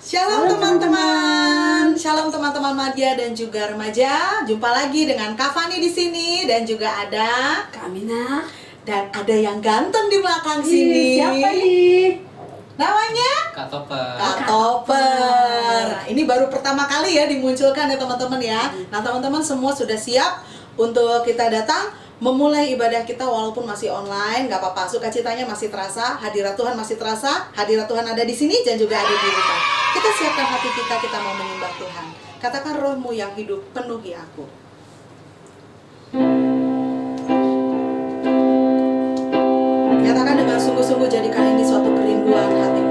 Shalom teman-teman, shalom teman-teman madya dan juga remaja. Jumpa lagi dengan Kak Fani di sini dan juga ada Kak Mina. Dan ada yang ganteng di belakang sini. Siapa nih? Namanya Kak Topper. Kak Topper. Ini baru pertama kali ya dimunculkan ya teman-teman ya. Nah teman-teman semua sudah siap untuk kita datang memulai ibadah kita walaupun masih online, nggak apa-apa. Sukacitanya masih terasa, hadirat Tuhan masih terasa, hadirat Tuhan ada di sini dan juga ada di rumah. Kita siapkan hati kita mau menyembah Tuhan. Katakan, rohmu yang hidup penuhi aku. Katakan dengan sungguh-sungguh, jadikan ini suatu kerinduan hatimu.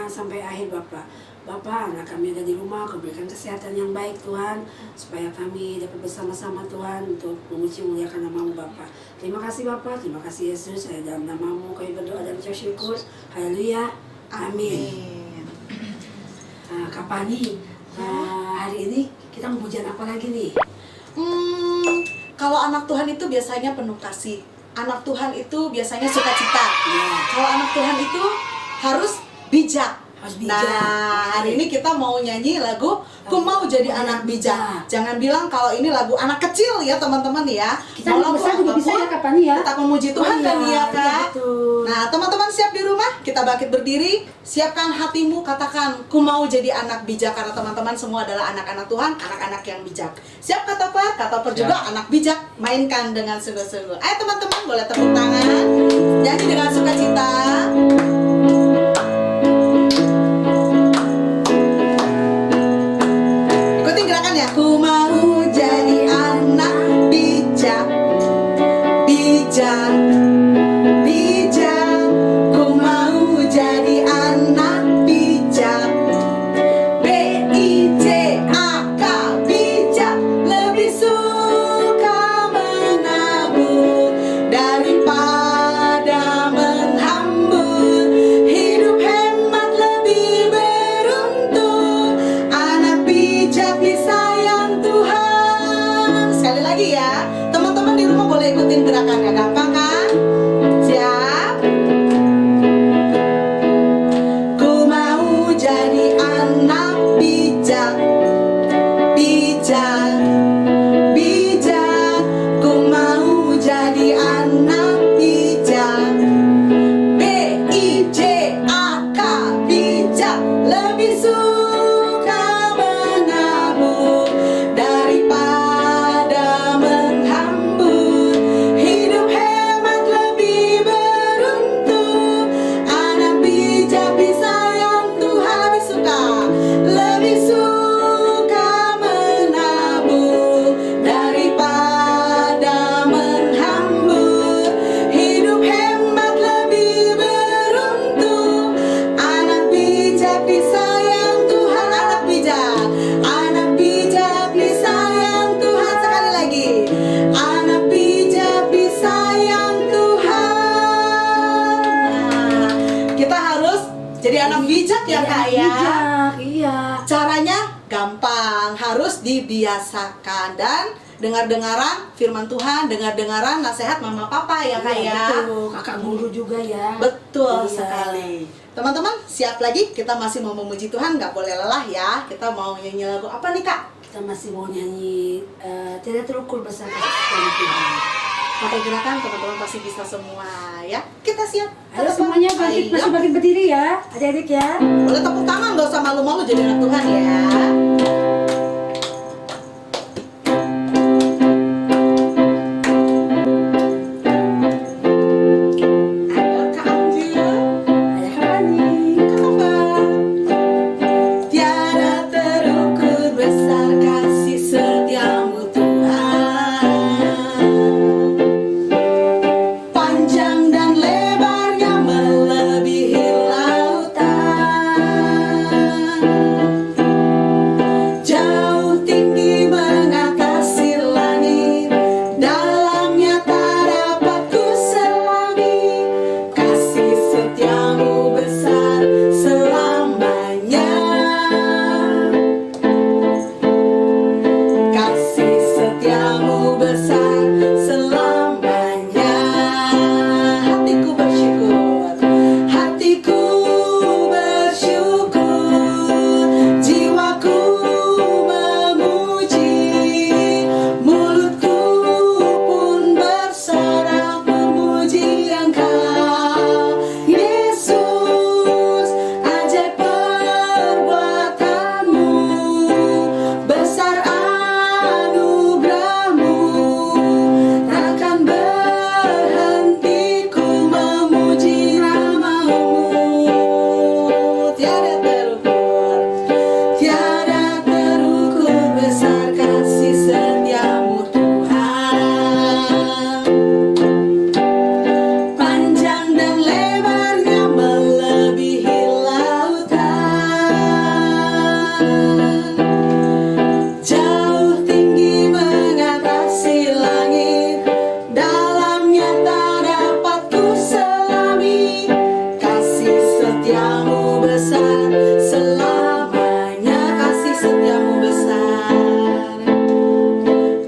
Sampai akhir Bapak. Bapak, anak kami ada di rumah, Kau berikan kesehatan yang baik Tuhan, supaya kami dapat bersama-sama Tuhan untuk memuji muliakan nama-Mu Bapak. Terima kasih Bapak, terima kasih Yesus, saya dalam nama-Mu kami berdoa dan ucap syukur. Haleluya. Amin. Kak Fani, hari ini kita mau pujian apa lagi nih? Kalau anak Tuhan itu biasanya penuh kasih. anak Tuhan itu biasanya sukacita. Iya. Kalau anak Tuhan itu harus bijak. Harus bijak. Nah, hari ini kita mau nyanyi lagu Ku Mau Jadi Anak Bijak. Jangan bilang kalau ini lagu anak kecil ya teman-teman ya. Kita Mau lagu besar juga bisa apapun, ya kapan ya? tetap memuji Tuhan kan ya Kak. Betul. Nah teman-teman siap di rumah? Kita bangkit berdiri. Siapkan hatimu, katakan Ku mau jadi anak bijak. Karena teman-teman semua adalah anak-anak Tuhan, anak-anak yang bijak. Siap Kak Topar? Kak Topar juga anak bijak. Mainkan dengan sungguh-sungguh. Ayo teman-teman boleh tepuk tangan. Nyanyi dengan sukacita. Ikutin gerakannya. Ku mau jadi anak bijak, bijak, bijak. Ku mau jadi anak bijak, B-I-J-A-K, bijak. Lebih suka menabur daripada menghambur. Hidup hemat lebih beruntung. Anak bijak disayang Tuhan. Sekali lagi ya, teman-teman di rumah boleh ikutin gerakannya. Gampang kan? Siap? Ku mau jadi anak bijak, bijak, bijak. Ku mau jadi anak bijak, B-I-J-A-K, bijak. Lebih suka menabur daripada menghambur. Hidup hemat lebih beruntung. Anak bijak disayang Tuhan. Lebih suka menabur daripada menghambur. Hidup hemat lebih beruntung. Anak bijak disayang Tuhan. Anak bijak disayang Tuhan. Sekali lagi, anak bijak disayang Tuhan. Nah, kita harus jadi anak bijak ya Kak ya. Bijak, iya. Caranya gampang, harus dibiasakan dan dengar-dengaran firman Tuhan, dengar-dengaran nasihat mama papa ya Kak Iya, ya. betul. Kakak guru juga ya. Betul Iya. sekali. Teman-teman siap lagi? Kita masih mau memuji Tuhan, nggak boleh lelah ya. Kita mau nyanyi lagu apa nih Kak? Kita masih mau nyanyi Tidak Terukur Besar Kasih Setia Tuhan. Pakai gerakan teman-teman pasti bisa semua ya. Kita siap. Ayo Teman-teman. semuanya bangkit, Ayo. masih bangkit berdiri ya, adik-adik ya. Boleh tepuk tangan, nggak usah malu-malu jadi anak Tuhan ya. Ayo Kak Anju, Ada apa nih? Kak Topar. Tiada terukur besar kasih setiamu Tuhan. Panjang dan lebarnya melebihi lautan. Jauh tinggi mengatasi langit, dalamnya tak dapat ku selami. Kasih setiamu besar selamanya. Kasih setiamu besar selamanya. Hatiku bersyukur, hatiku bersyukur, jiwaku memuji, mulutku pun bersorak memuji Engkau, Yesus. Ajaib perbuatanmu, besar anugerahmu, takkan berhenti ku memuji namamu. Tiada terukur, tiada terukur besar kasih setiamu Tuhan. Panjang dan lebarnya melebihi lautan. Jauh tinggi mengatasi langit, dalamnya tak dapat ku selami. Kasih setiamu besar selamanya. Kasih setiamu besar,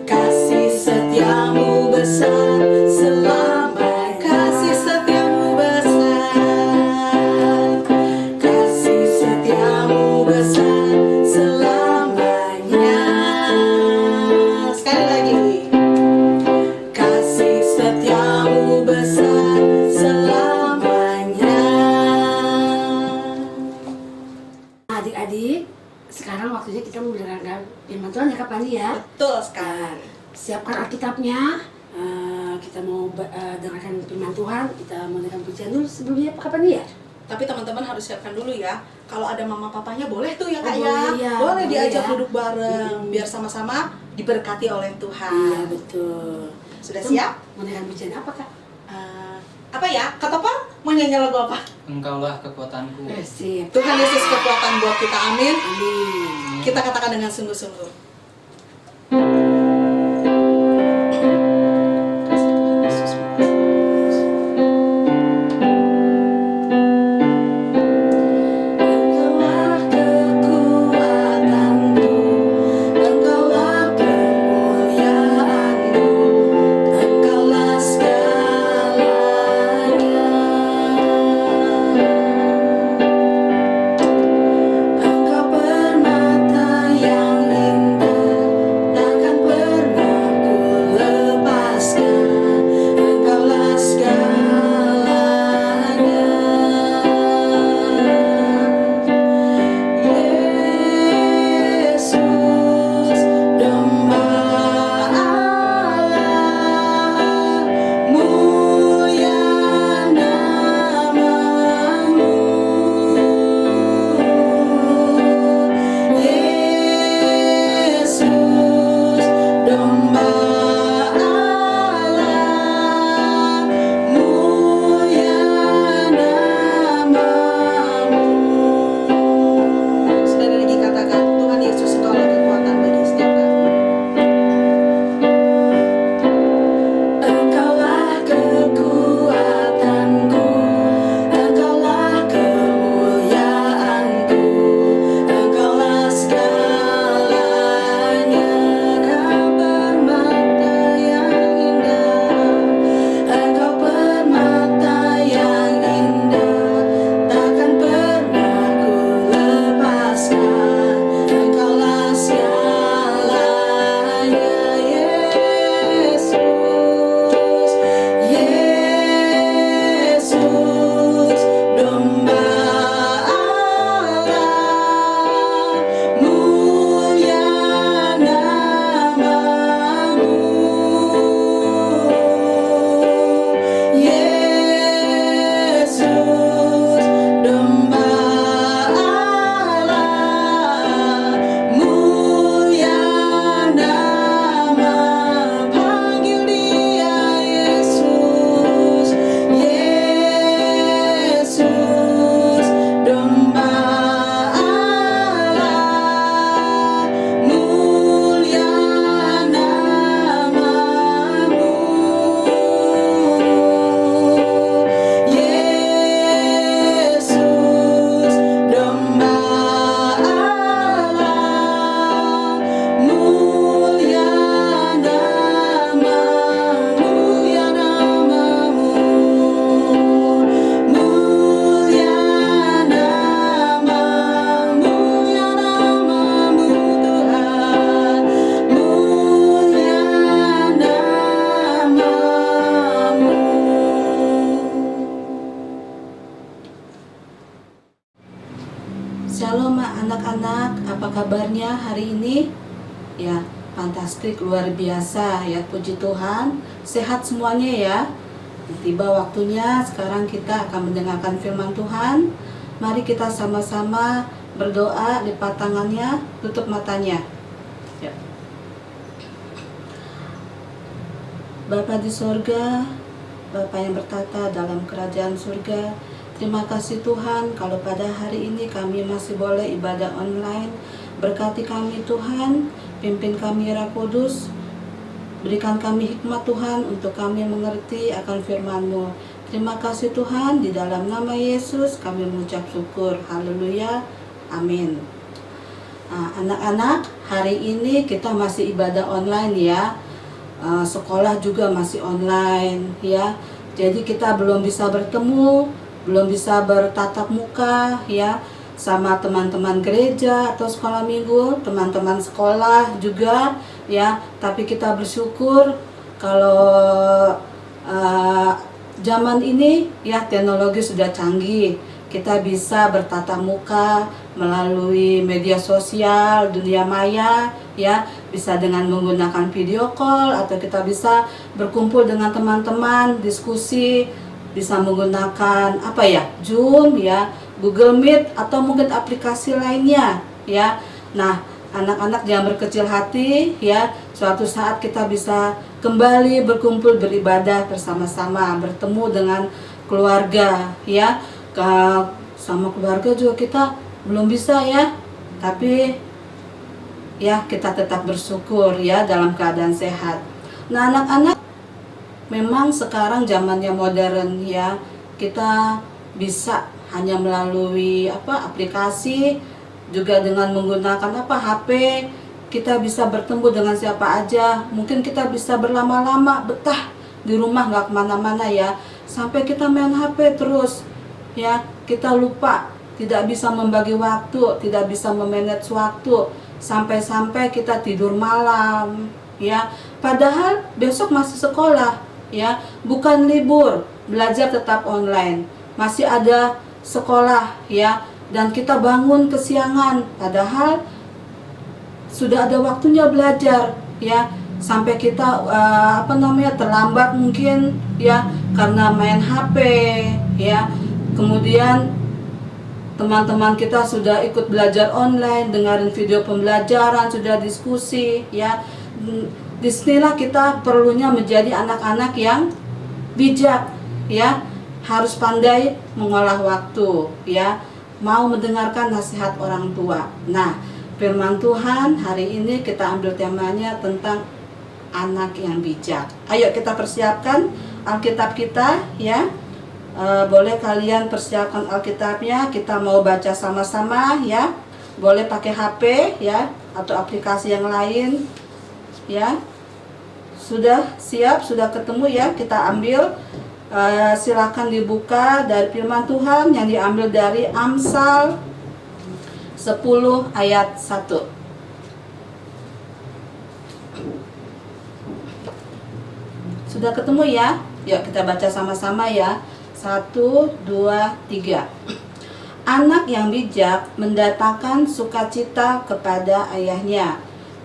kasih setiamu besar selamanya. Jadi sekarang waktunya kita mendengarkan firman Tuhan ya Kak Pani ya. Betul sekali. Siapkan Alkitabnya. Kita mau dengarkan firman Tuhan. Kita mau dengarkan pujian dulu sebelumnya Kak Pani ya. Tapi teman-teman harus siapkan dulu ya. Kalau ada mama papanya boleh tuh ya Kak Oh, ya. boleh ya, Boleh boleh diajak ya. duduk bareng biar sama-sama diberkati oleh Iya Tuhan. betul. Sudah Itu siap? Mau dengarkan pujian apa Kak? Apa ya? Kak Topang mau nyanyi lagu apa? Engkaulah kekuatanku. Sip. Tuhan Yesus kekuatan buat kita. Amin. Amin. Kita katakan dengan sungguh-sungguh. Engkaulah kekuatanku, Engkaulah kemuliaanku, Engkaulah segalanya. Engkau permata yang indah, takkan pernah ku lepaskan. Engkaulah segalanya. Yesus, Domba Allah, mulia namamu. Yesus, Domba Allah, mulia namamu. Sekali lagi katakan, Tuhan Yesus Engkaulah kekuatan bagi setiap kami. Engkaulah kekuatanku, Engkaulah kemuliaanku, Engkaulah segalanya. Kau permata yang indah, Engkau permata yang indah, takkan pernah ku lepaskan. Engkaulah segalanya. Yesus, Domba Allah, mulia namamu. Yesus, Domba Allah, mulia nama. Panggil dia Yesus, Yesus, Domba Allah, mulia namamu. Yesus, Domba Allah, mulia nama, mulia namamu, mulia nama, mulia namamu Tuhan, mulia namamu. Shalom anak-anak, apa kabarnya hari ini? Ya, fantastik, luar biasa ya, puji Tuhan. Sehat semuanya ya. Tiba waktunya sekarang kita akan mendengarkan firman Tuhan. Mari kita sama-sama berdoa, lipat tangannya, tutup matanya. Ya. Bapa di sorga, Bapa yang bertata dalam kerajaan surga, terima kasih Tuhan kalau pada hari ini kami masih boleh ibadah online. Berkati kami Tuhan, pimpin kami Roh Kudus, berikan kami hikmat Tuhan untuk kami mengerti akan firman-Mu. Terima kasih Tuhan, di dalam nama Yesus kami mengucap syukur. Haleluya, amin. Nah, anak-anak, hari ini kita masih ibadah online ya. Sekolah juga masih online ya. Jadi kita belum bisa bertemu, belum bisa bertatap muka ya sama teman-teman gereja atau sekolah minggu, teman-teman sekolah juga ya. Tapi kita bersyukur kalau zaman ini ya teknologi sudah canggih. kita bisa bertatap muka melalui media sosial, dunia maya, ya, bisa dengan menggunakan video call, atau kita bisa berkumpul dengan teman-teman, diskusi, bisa menggunakan apa ya, Zoom, ya, Google Meet, atau mungkin aplikasi lainnya, ya. Nah, anak-anak jangan berkecil hati, ya, suatu saat kita bisa kembali berkumpul beribadah bersama-sama, bertemu dengan keluarga, ya. Sama keluarga juga kita belum bisa, ya, tapi ya kita tetap bersyukur, ya, dalam keadaan sehat. Nah, anak-anak, memang sekarang zamannya modern, ya, kita bisa hanya melalui aplikasi, juga dengan menggunakan HP, kita bisa bertemu dengan siapa aja. Mungkin kita bisa berlama-lama betah di rumah, nggak kemana-mana, ya, sampai kita main HP terus, ya, kita lupa, tidak bisa membagi waktu, tidak bisa memanage waktu, sampai-sampai kita tidur malam, ya, padahal besok masih sekolah, ya, bukan libur, belajar tetap online, masih ada sekolah, ya, dan kita bangun kesiangan, padahal sudah ada waktunya belajar, ya, sampai kita terlambat mungkin, ya, karena main HP, ya. Kemudian teman-teman kita sudah ikut belajar online, dengerin video pembelajaran, sudah diskusi, ya. Disinilah kita perlunya menjadi anak-anak yang bijak, ya, harus pandai mengolah waktu, ya, mau mendengarkan nasihat orang tua. Nah, firman Tuhan hari ini kita ambil temanya tentang anak yang bijak. Ayo kita persiapkan Alkitab kita, ya. Boleh kalian persiapkan Alkitabnya, kita mau baca sama-sama, ya. Boleh pakai HP, ya, atau aplikasi yang lain, ya. Sudah siap, sudah ketemu, ya, kita ambil. Silakan dibuka dari firman Tuhan yang diambil dari Amsal 10 ayat 1. Sudah ketemu, ya? Yuk kita baca sama-sama, ya. 1, 2, 3. Anak yang bijak mendatangkan sukacita kepada ayahnya,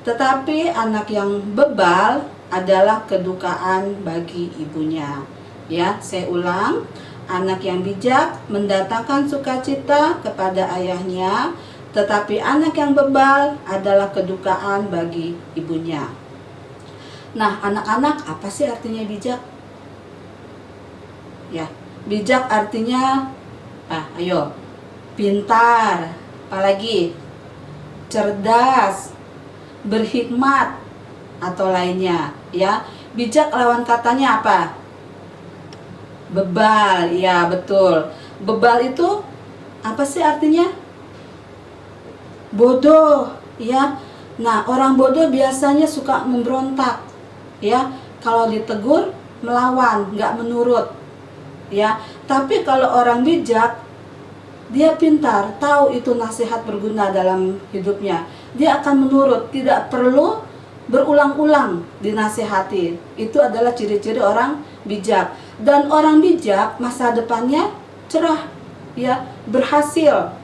tetapi anak yang bebal adalah kedukaan bagi ibunya. Ya, saya ulang. Anak yang bijak mendatangkan sukacita kepada ayahnya, tetapi anak yang bebal adalah kedukaan bagi ibunya. Nah, anak-anak, apa sih artinya bijak? Ya, bijak artinya ayo, pintar, apalagi cerdas, berhikmat, atau lainnya, ya. Bijak lawan katanya apa? Bebal, ya, betul. Bebal itu apa sih artinya? Bodoh, ya. Nah, orang bodoh biasanya suka memberontak, ya. Kalau ditegur, melawan, nggak menurut, ya. Tapi kalau orang bijak, dia pintar, tahu itu nasihat berguna dalam hidupnya, dia akan menurut, tidak perlu berulang-ulang dinasihati. Itu adalah ciri-ciri orang bijak. Dan orang bijak masa depannya cerah, ya, berhasil.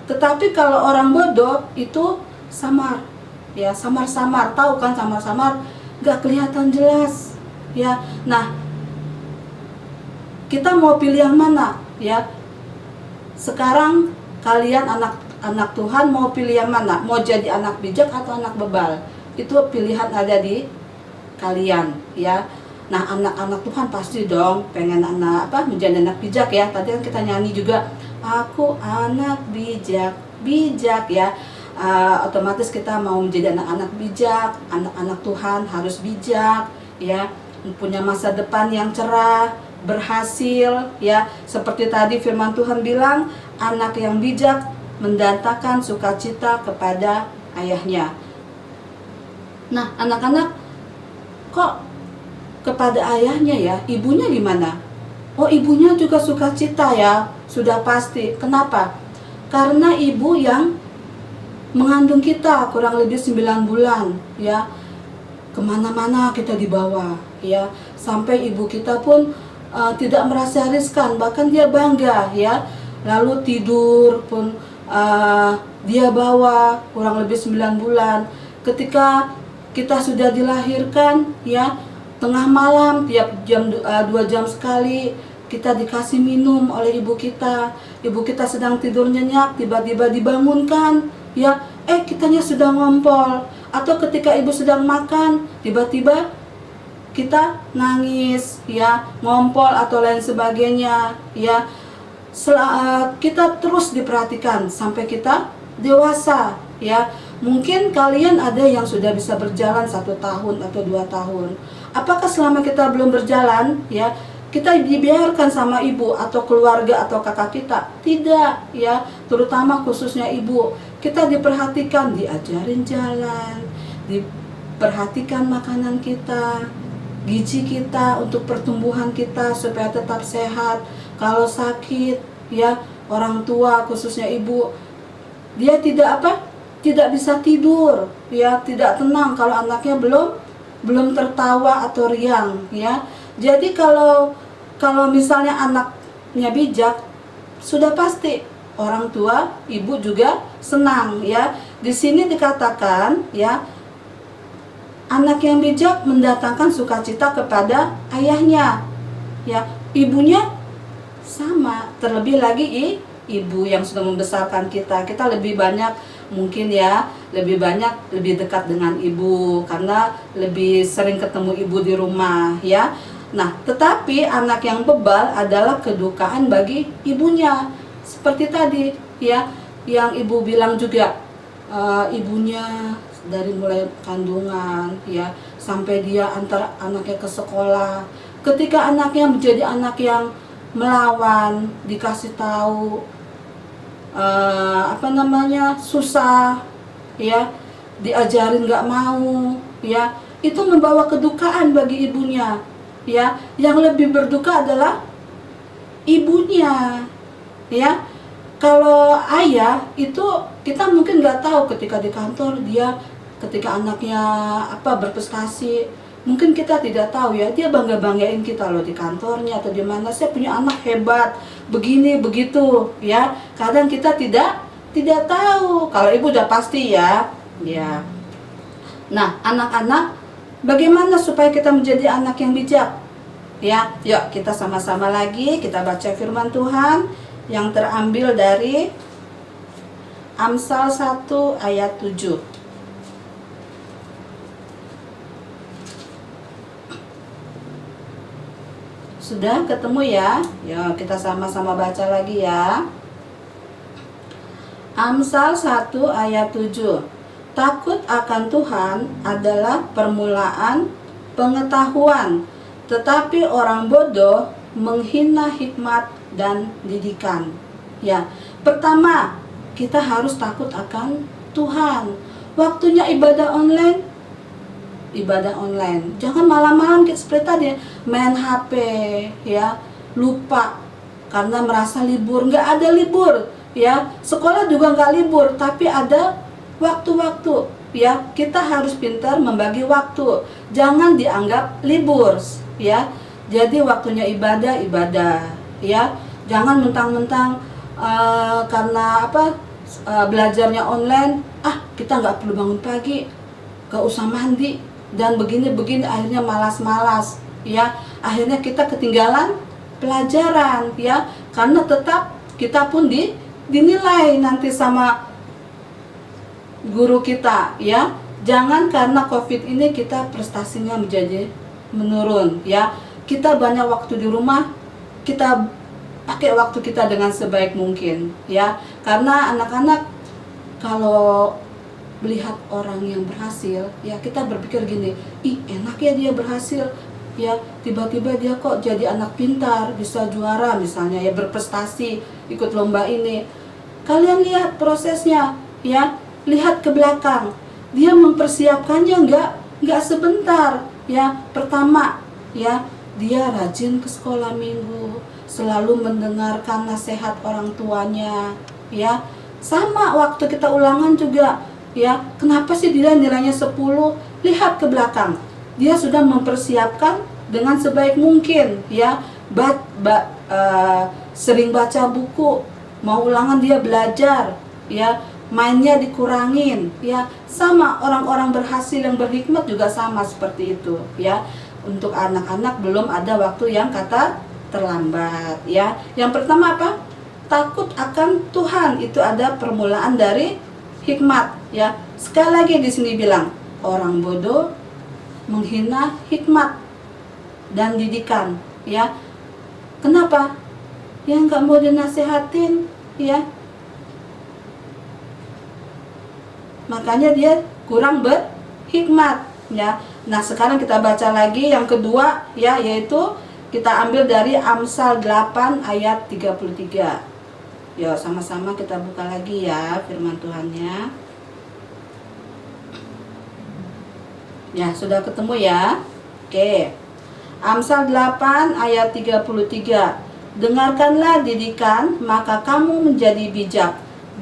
Tetapi kalau orang bodoh itu samar, ya, samar-samar, tahu kan samar-samar, gak kelihatan jelas, ya. Nah, kita mau pilih yang mana, ya? Sekarang kalian anak Tuhan mau pilih yang mana? Mau jadi anak bijak atau anak bebal? Itu pilihan ada di kalian, ya. Nah, anak-anak Tuhan pasti dong pengen menjadi anak bijak, ya. Tadi kan kita nyanyi juga, aku anak bijak, bijak, ya. Otomatis kita mau menjadi anak-anak bijak. Anak-anak Tuhan harus bijak, ya, punya masa depan yang cerah, berhasil, ya. Seperti tadi firman Tuhan bilang, anak yang bijak mendatangkan sukacita kepada ayahnya. Nah, anak-anak, kok kepada ayahnya, ya, ibunya gimana? Oh, ibunya juga sukacita, ya, sudah pasti. Kenapa? Karena ibu yang mengandung kita kurang lebih 9 bulan, ya, kemana-mana kita dibawa, ya, sampai ibu kita pun tidak merasa riskan, bahkan dia bangga, ya, lalu tidur pun dia bawa kurang lebih 9 bulan. Ketika kita sudah dilahirkan, ya, tengah malam tiap jam 2 jam sekali kita dikasih minum oleh ibu kita. Ibu kita sedang tidur nyenyak, tiba-tiba dibangunkan, ya, kitanya sudah ngompol. Atau ketika ibu sedang makan, tiba-tiba kita nangis, ya, ngompol atau lain sebagainya, ya. Kita terus diperhatikan sampai kita dewasa, ya. Mungkin kalian ada yang sudah bisa berjalan 1 tahun atau 2 tahun. Apakah selama kita belum berjalan, ya, kita dibiarkan sama ibu atau keluarga atau kakak kita? Tidak, ya. Terutama khususnya ibu, kita diperhatikan, diajarin jalan, diperhatikan makanan kita, gizi kita untuk pertumbuhan kita supaya tetap sehat. Kalau sakit, ya, orang tua khususnya ibu, dia tidak bisa tidur, ya, tidak tenang kalau anaknya belum tertawa atau riang, ya. Jadi kalau misalnya anaknya bijak, sudah pasti orang tua ibu juga senang, ya. Di sini dikatakan, ya, anak yang bijak mendatangkan sukacita kepada ayahnya, ya. Ibunya sama, terlebih lagi ibu yang sudah membesarkan kita lebih banyak mungkin, ya, lebih dekat dengan ibu karena lebih sering ketemu ibu di rumah, ya. Nah, tetapi anak yang bebal adalah kedukaan bagi ibunya. Seperti tadi, ya, yang ibu bilang juga, ibunya dari mulai kandungan, ya, sampai dia antar anaknya ke sekolah. Ketika anaknya menjadi anak yang melawan, dikasih tahu susah, ya, diajarin nggak mau, ya, itu membawa kedukaan bagi ibunya, ya. Yang lebih berduka adalah ibunya, ya. Kalau ayah itu kita mungkin nggak tahu ketika di kantor dia, ketika anaknya berprestasi, mungkin kita tidak tahu, ya, dia banggain kita loh di kantornya atau di mana, saya punya anak hebat begini begitu, ya. Kadang kita tidak tahu. Kalau ibu udah pasti, ya. Nah, anak-anak, bagaimana supaya kita menjadi anak yang bijak, ya? Yuk kita sama-sama lagi kita baca firman Tuhan yang terambil dari Amsal 1 ayat 7. Sudah ketemu, ya? Yuk kita sama-sama baca lagi, ya. Amsal 1 ayat 7. Takut akan Tuhan adalah permulaan pengetahuan, tetapi orang bodoh menghina hikmat dan didikan. Ya, pertama, kita harus takut akan Tuhan. Waktunya ibadah online, jangan malam-malam seperti tadi main HP, ya, lupa karena merasa libur. Nggak ada libur, ya, sekolah juga nggak libur, tapi ada waktu-waktu, ya. Kita harus pintar membagi waktu, jangan dianggap libur, ya. Jadi waktunya ibadah, ya. Jangan mentang-mentang karena belajarnya online, kita nggak perlu bangun pagi, nggak usah mandi dan begini akhirnya malas-malas, ya. Akhirnya kita ketinggalan pelajaran, ya, karena tetap kita pun dinilai nanti sama guru kita, ya. Jangan karena COVID ini kita prestasinya menjadi menurun, ya. Kita banyak waktu di rumah, kita pakai waktu kita dengan sebaik mungkin, ya. Karena anak-anak kalau melihat orang yang berhasil, ya, kita berpikir gini, enak ya dia berhasil, ya, tiba-tiba dia kok jadi anak pintar, bisa juara misalnya, ya, berprestasi, ikut lomba ini. Kalian lihat prosesnya, ya, lihat ke belakang, dia mempersiapkannya nggak sebentar, ya. Pertama, ya, dia rajin ke sekolah minggu, selalu mendengarkan nasihat orang tuanya, ya. Sama waktu kita ulangan juga, ya, kenapa sih dia nilainya 10? Lihat ke belakang, dia sudah mempersiapkan dengan sebaik mungkin, ya. Sering baca buku, mau ulangan dia belajar, ya, mainnya dikurangin, ya. Sama orang-orang berhasil yang berhikmat juga sama seperti itu, ya. Untuk anak-anak belum ada waktu yang kata terlambat, ya. Yang pertama apa? Takut akan Tuhan, itu ada permulaan dari hikmat, ya. Sekali lagi di sini bilang, orang bodoh menghina hikmat dan didikan, ya. Kenapa? Ya nggak mau dinasehatin, ya. Makanya dia kurang berhikmat, ya. Nah, sekarang kita baca lagi yang kedua, ya, yaitu kita ambil dari Amsal 8 ayat 33. Yuk, sama-sama kita buka lagi ya firman Tuhannya. Ya, sudah ketemu ya? Oke. Amsal 8 ayat 33. Dengarkanlah didikan, maka kamu menjadi bijak.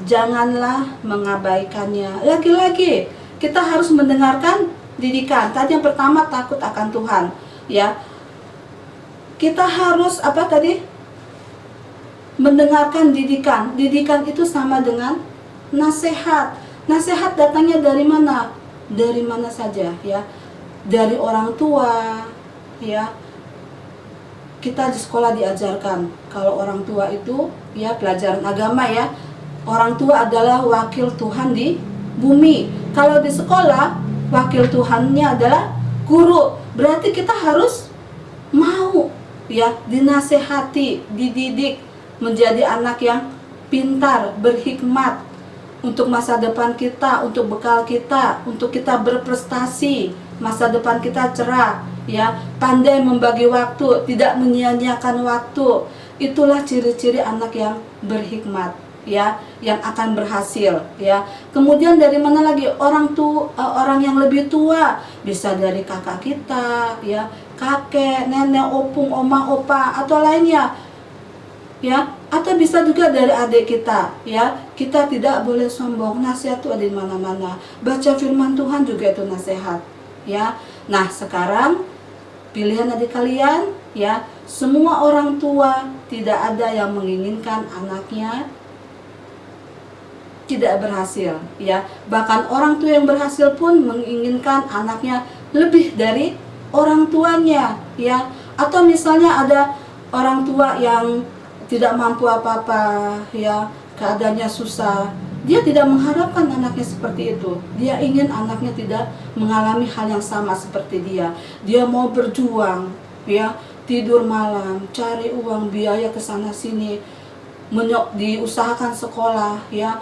Janganlah mengabaikannya. Lagi-lagi kita harus mendengarkan didikan. Tadi yang pertama takut akan Tuhan, ya. Kita harus apa tadi? Mendengarkan didikan. Didikan itu sama dengan nasihat. Nasihat datangnya dari mana? Dari mana saja, ya. Dari orang tua, ya. Kita di sekolah diajarkan kalau orang tua itu, ya, pelajaran agama, ya. Orang tua adalah wakil Tuhan di bumi. Kalau di sekolah, wakil Tuhannya adalah guru. Berarti kita harus mau, ya, dinasehati, dididik menjadi anak yang pintar, berhikmat untuk masa depan kita, untuk bekal kita, untuk kita berprestasi, masa depan kita cerah, ya, pandai membagi waktu, tidak menyia-nyiakan waktu. Itulah ciri-ciri anak yang berhikmat, ya, yang akan berhasil, ya. Kemudian dari mana lagi? Orang yang lebih tua, bisa dari kakak kita, ya, kakek, nenek, opung, oma, opa, atau lainnya, ya, atau bisa juga dari adik kita, ya. Kita tidak boleh sombong. Nasihat itu ada di mana-mana. Baca firman Tuhan juga itu nasihat, ya. Nah, sekarang pilihan adik kalian, ya. Semua orang tua tidak ada yang menginginkan anaknya tidak berhasil, ya. Bahkan orang tua yang berhasil pun menginginkan anaknya lebih dari orang tuanya, ya. Atau misalnya ada orang tua yang tidak mampu apa-apa, ya, keadaannya susah. Dia tidak mengharapkan anaknya seperti itu. Dia ingin anaknya tidak mengalami hal yang sama seperti dia. Dia mau berjuang, ya, tidur malam, cari uang, biaya ke sana sini, diusahakan sekolah, ya.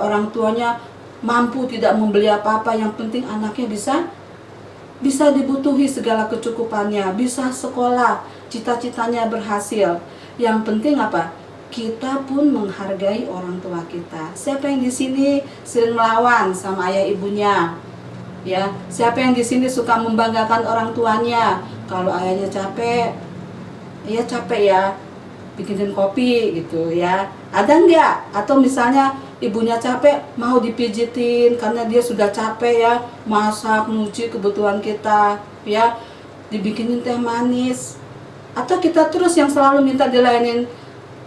Orang tuanya mampu tidak membeli apa-apa, yang penting anaknya bisa dibutuhi segala kecukupannya, bisa sekolah, cita-citanya berhasil. Yang penting apa? Kita pun menghargai orang tua kita. Siapa yang di sini sering melawan sama ayah ibunya? Ya, siapa yang di sini suka membanggakan orang tuanya? Kalau ayahnya capek, ya capek ya, bikinin kopi gitu, ya. Ada enggak? Atau misalnya ibunya capek, mau dipijitin karena dia sudah capek, ya, masak, nyuci kebutuhan kita, ya, dibikinin teh manis. Atau kita terus yang selalu minta dilayanin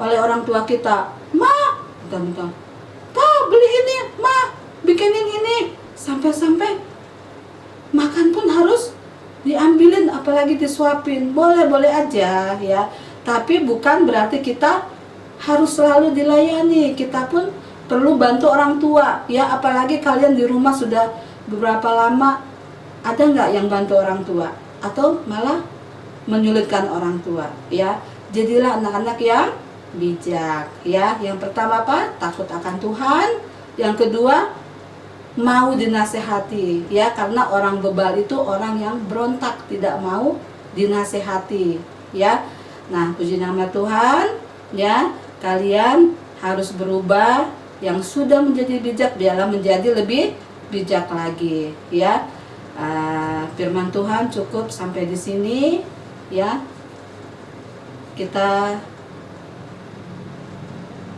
oleh orang tua kita, "Ma, minta, "Pa, beli ini, Ma, bikinin ini." Sampai-sampai makan pun harus diambilin, apalagi disuapin. Boleh-boleh aja, ya. Tapi bukan berarti kita harus selalu dilayani. Kita pun perlu bantu orang tua, ya. Apalagi kalian di rumah sudah beberapa lama, ada nggak yang bantu orang tua? Atau malah menyulitkan orang tua, ya. Jadilah anak-anak yang bijak, ya. Yang pertama apa? Takut akan Tuhan. Yang kedua, mau dinasehati, ya. Karena orang bebal itu orang yang berontak, tidak mau dinasehati, ya. Nah, puji nama Tuhan, ya. Kalian harus berubah. Yang sudah menjadi bijak, biarlah menjadi lebih bijak lagi, ya. Firman Tuhan cukup sampai di sini, ya. Kita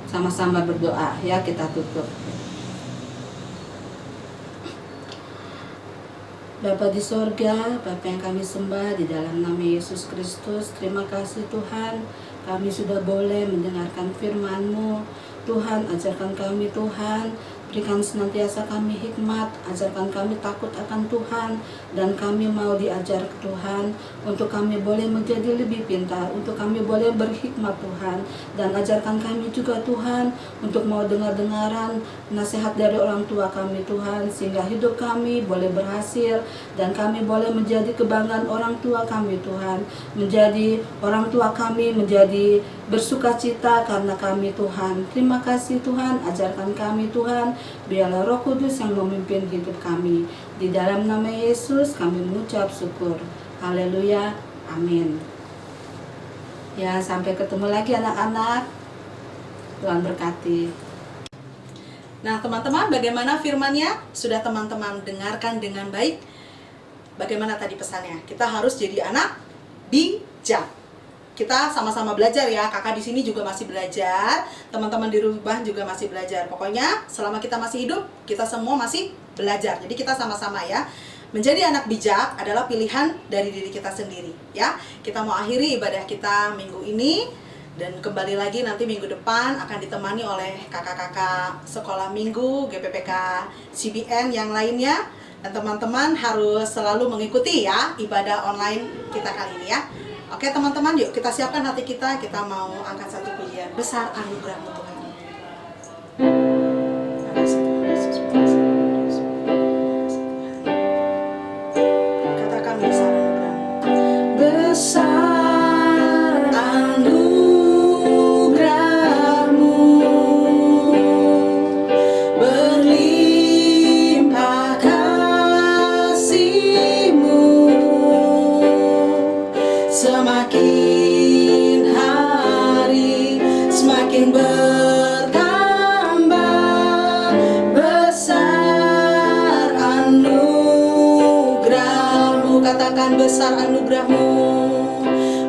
sama-sama berdoa, ya. Kita tutup. Bapa di sorga, Bapa yang kami sembah di dalam nama Yesus Kristus, terima kasih Tuhan, kami sudah boleh mendengarkan firman-Mu. Tuhan, ajarkan kami Tuhan, berikan senantiasa kami hikmat, ajarkan kami takut akan Tuhan, dan kami mau diajar Tuhan, untuk kami boleh menjadi lebih pintar, untuk kami boleh berhikmat Tuhan, dan ajarkan kami juga Tuhan, untuk mau dengar-dengaran nasihat dari orang tua kami Tuhan, sehingga hidup kami boleh berhasil, dan kami boleh menjadi kebanggaan orang tua kami Tuhan, menjadi orang tua kami, menjadi bersuka cita karena kami Tuhan. Terima kasih Tuhan, ajarkan kami Tuhan, biarlah Roh Kudus yang memimpin hidup kami. Di dalam nama Yesus kami mengucap syukur. Haleluya, amin. Ya, sampai ketemu lagi anak-anak. Tuhan berkati. Nah teman-teman, bagaimana firman-Nya? Sudah teman-teman dengarkan dengan baik? Bagaimana tadi pesannya? Kita harus jadi anak bijak. Kita sama-sama belajar ya. Kakak di sini juga masih belajar, teman-teman di rumah juga masih belajar. Pokoknya selama kita masih hidup, kita semua masih belajar. Jadi kita sama-sama ya. Menjadi anak bijak adalah pilihan dari diri kita sendiri ya. Kita mau akhiri ibadah kita minggu ini, dan kembali lagi nanti minggu depan akan ditemani oleh kakak-kakak sekolah minggu GPPK CBN yang lainnya. Dan teman-teman harus selalu mengikuti ya ibadah online kita kali ini ya. Oke teman-teman, yuk kita siapkan hati kita mau angkat satu pujian. Besar anugerah-Mu Tuhan. Katakan besar anugerah-Mu. Besar anugerah-Mu, berlimpah kasih-Mu, semakin hari semakin bertambah. Besar anugerah-Mu, katakan besar anugerah-Mu.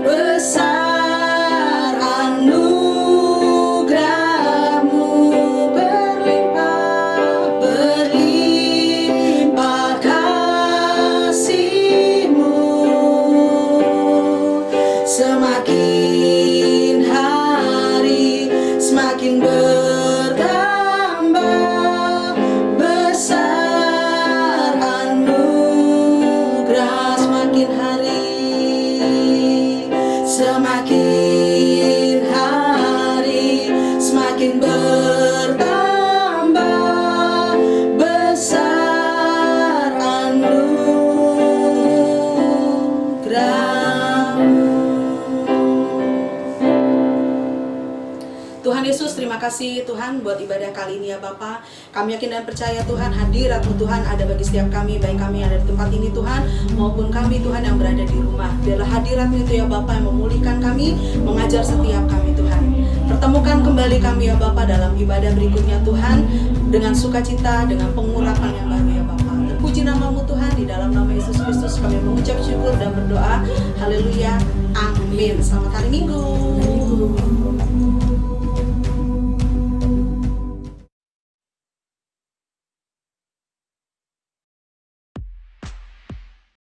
Besar anugerah-Mu, berlimpah kasih-Mu, semakin hari semakin bertambah. Besar anugerah, semakin hari semakin bertambah. Besar anugerah-Mu. Tuhan Yesus, terima kasih Tuhan buat ibadah kali ini ya Bapa. Kami yakin dan percaya Tuhan, hadirat-Mu Tuhan ada bagi setiap kami, baik kami yang ada di tempat ini Tuhan, maupun kami Tuhan yang berada di rumah. Biarlah hadirat-Mu itu ya Bapa yang memulihkan kami, mengajar setiap kami Tuhan. Pertemukan kembali kami ya Bapa dalam ibadah berikutnya Tuhan, dengan sukacita, dengan pengurapan yang baru ya Bapa. Terpuji nama-Mu Tuhan, di dalam nama Yesus Kristus kami mengucap syukur dan berdoa. Haleluya, amin. Selamat hari Minggu.